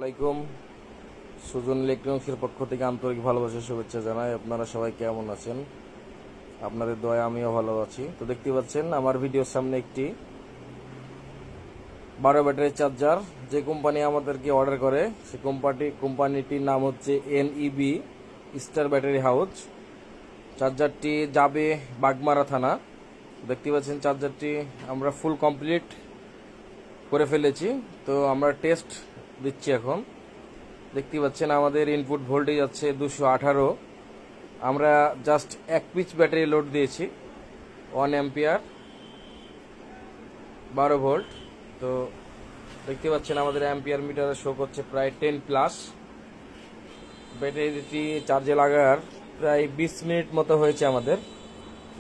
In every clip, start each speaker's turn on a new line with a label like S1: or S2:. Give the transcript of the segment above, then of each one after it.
S1: আসসালামাইকুম। সুজন ইলেকট্রনিক্সের পক্ষ থেকে আন্তরিক ভালোবাসা শুভেচ্ছা জানাই। আপনারা সবাই কেমন আছেন? আপনাদের দয়া আমিও ভালো আছি। তো দেখতে পাচ্ছেন আমার ভিডিওর সামনে একটি 12 ব্যাটারি চার্জার, যে কোম্পানি আমাদেরকে অর্ডার করে সে কোম্পানিটির নাম হচ্ছে NEB স্টার ব্যাটারি হাউস। চার্জারটি যাবে বাগমারা থানা। দেখতে পাচ্ছেন চার্জারটি আমরা ফুল কমপ্লিট করে ফেলেছি। তো আমরা টেস্ট দিচ্ছি এখন। দেখতে পাচ্ছেন আমাদের ইনপুট ভোল্টেজ আছে 218। আমরা জাস্ট 1 পিস ব্যাটারি লোড দিয়েছি, 1 অ্যাম্পিয়ার 12 ভোল্ট। তো দেখতে পাচ্ছেন আমাদের অ্যাম্পিয়ার মিটারে শো করছে প্রায় 10+। ব্যাটারিটি চার্জে লাগার প্রায় 20 মিনিট মতো হয়েছে আমাদের।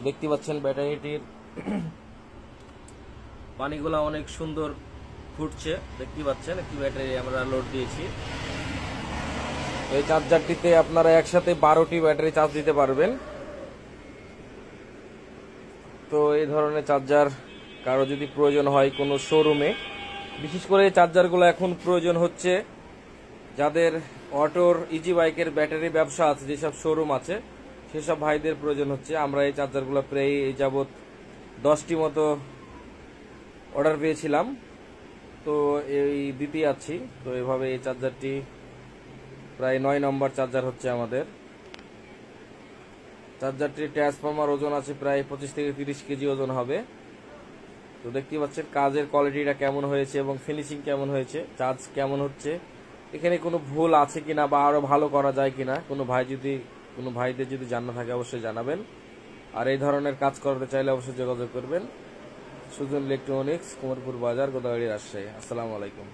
S1: দেখতে পাচ্ছেন ব্যাটারিটির পানিগুলো অনেক সুন্দর ফুটছে। দেখতে পাচ্ছেন একটি ব্যাটারি আমরা লোড দিয়েছি। এই চার্জারটিতে আপনারা একসাথে 12টি ব্যাটারি চার্জ দিতে পারবেন। তো এই ধরনের চার্জার কারো যদি প্রয়োজন হয় কোনো শোরুমে, বিশেষ করে এই চার্জারগুলো এখন প্রয়োজন হচ্ছে যাদের অটোর ইজি বাইকের ব্যাটারি ব্যবসা আছে, যেসব শোরুম আছে সেসব ভাইদের প্রয়োজন হচ্ছে। আমরা এই চার্জারগুলো প্রায় এই যাবৎ 10টি মতো অর্ডার পেয়েছিলাম, তো এই দিতে আছি। তো এভাবে এই চার্জারটি প্রায় 9 নম্বর চার্জার হচ্ছে আমাদের। চার্জারটির ট্রান্সফরমার ওজন আছে প্রায় 25 থেকে 30 কেজি ওজন হবে। তো দেখতে পাচ্ছেন কাজের কোয়ালিটিটা কেমন হয়েছে এবং ফিনিশিং কেমন হয়েছে, চার্জ কেমন হচ্ছে, এখানে কোনো ভুল আছে কিনা বা আরো ভালো করা যায় কিনা কোনো ভাইদের যদি জানা থাকে অবশ্যই জানাবেন। আর এই ধরনের কাজ করতে চাইলে অবশ্যই যোগাযোগ করবেন। সুজন ইলেকট্রনিক্স, কুমারপুর বাজার, গোদাগাড়ি, রাজশাহী। আসসালামু আলাইকুম।